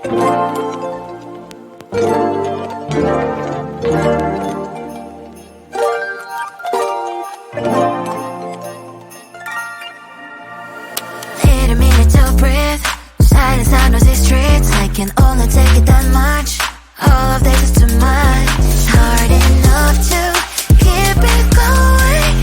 Need a minute to breathe. Silence on those streets, I can only take it that much. All of this is too much. It's hard enough to keep it going.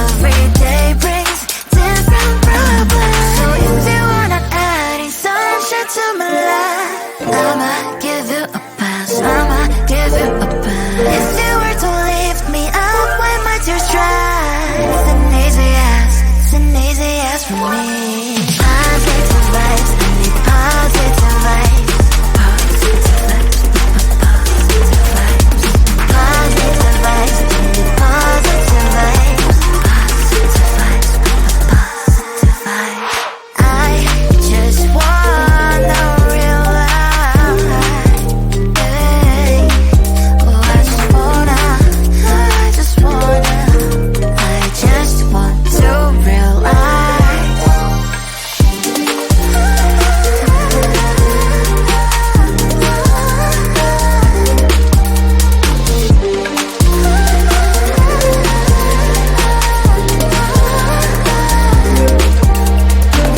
Every day brings different problems. So if you wanna add sunshine to my life, I'ma give you a pass, I'ma give you a pass. If you were to lift me up when my tears dry, it's an easy yes, it's an easy yes for me. Positive vibes, I need positive vibes. Positive vibes, positive vibes. Positive vibes, I need positive vibes. Positive vibes, positive vibes. I just wanna realize, I just want to realize.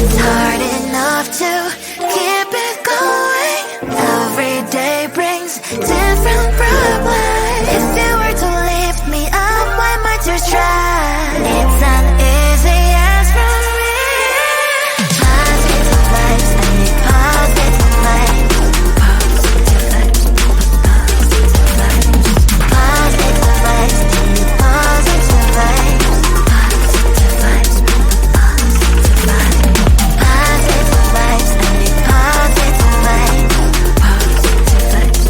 It's hard enough to keep it going. Every day brings different problems. If you were to lift me up when my tears dry, it's an easy yes from me. Positive vibes, I need positive vibes. Positive vibes, positive vibes. Positive vibes, I need positive vibes. Positive vibes, positive vibes. Positive vibes, I need positive vibes. Positive vibes,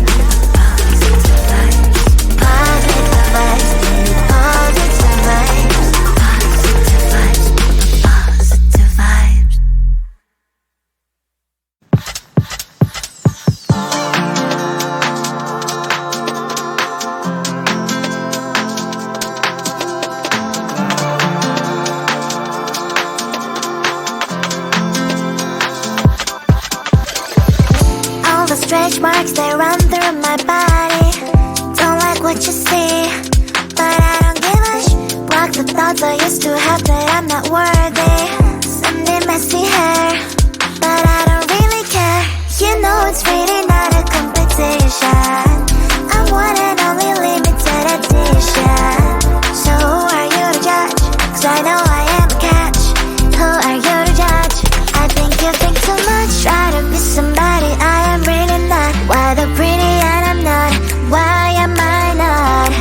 positive vibes. Positive vibes, I need positive vibes. Positive vibes, positive vibes. All the stretch marks, they run through my body. Don't like what you see, but I don't give a block the thoughts I used to have that I'm not worthy. Someday messy hair, but I don't really care. You know it's really not a competition. I'm one and only limited edition. So who are you to judge? 'Cause I know I am a catch. Who are you to judge? I think you think too much. Try to be somebody I am really not. Why the pretty and I'm not? Why am I not?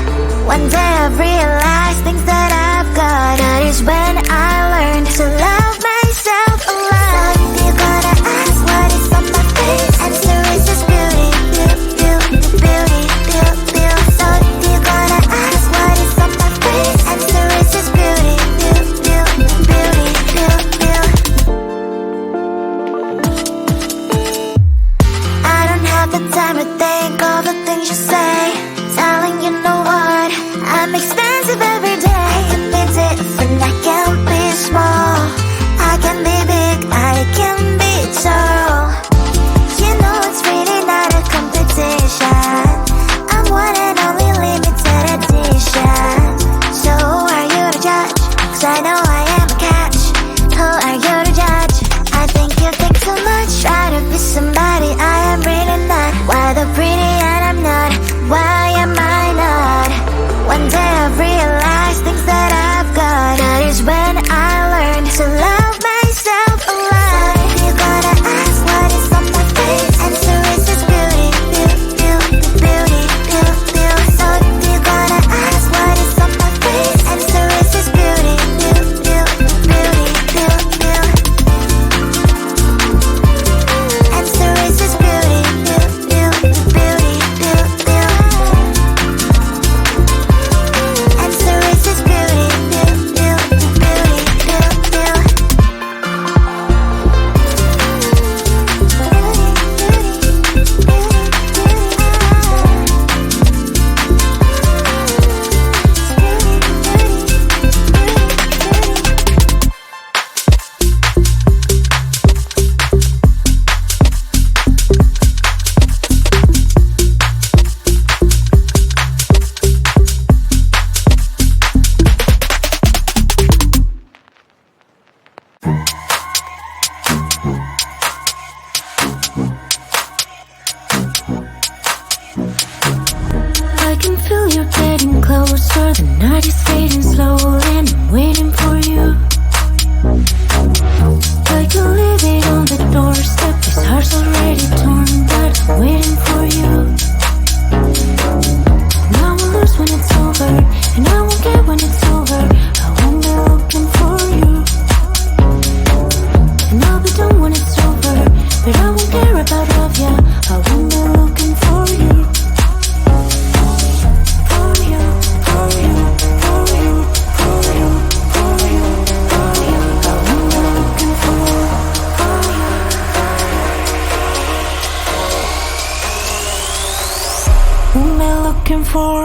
One day I've realized things that I've got. That is when I learned to love myself a lot. So if you're gonna ask what is on my face, answer is just beauty, beauty, beauty, beauty, beauty. So if you're gonna ask what is on my face, answer is just beauty, beauty, beauty, beauty, beauty. I don't have the time to think of the things you say. Telling you know what, I'm expensive every day. I can be different, I can be small. I can be big, I can be tall. You know it's really not a competition. I'm one and only limited edition. So who are you to judge? 'Cause I know I am a catch. Who are you to judge? I think you think too much. Try to be somebody I am really not. Why the pretty and I'm not? getting closer, the night is fading slowly, and I'm waiting for you. Like you leave it on the doorstep, this heart's already torn, but I'm waiting for you. And I will lose when it's over, and I won't get when it's over. I won't be looking for you. And I'll be done when it's over, but I won't care about love, yeah. I won't be looking for you. For you, for you, for you, for you, for you, for you. I won't be looking for you. Won't be looking for.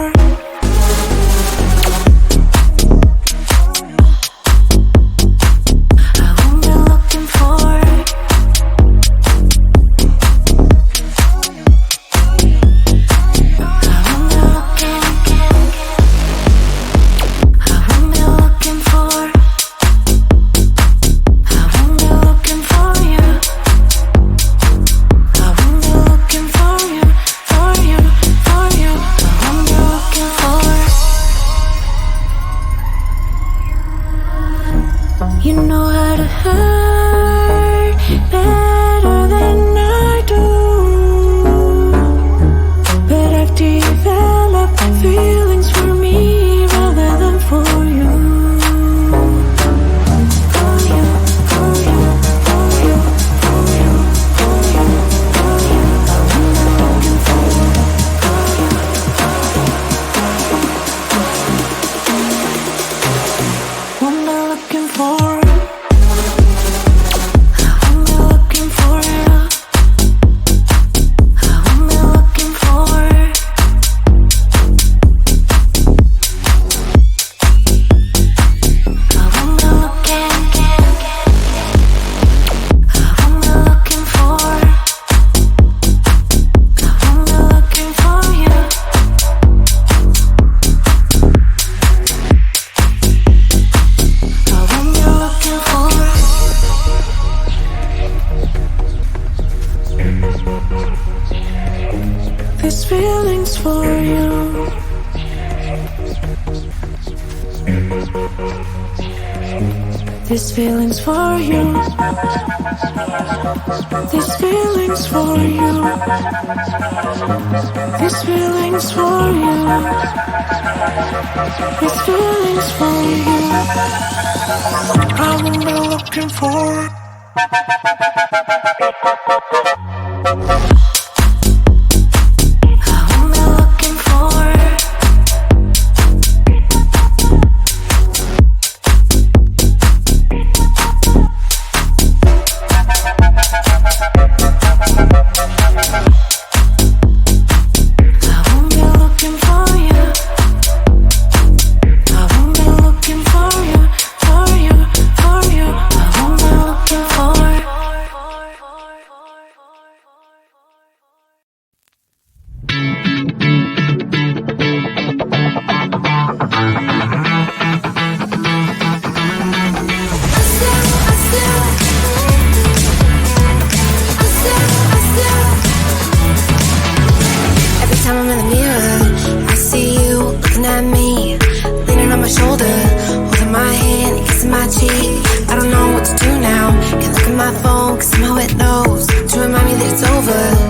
This feeling's for you. This feeling's for you. This feeling's for you. This feeling's for you. I won't be looking for. I don't know what to do now. Can't look at my phone, cause somehow it knows to remind me that it's over.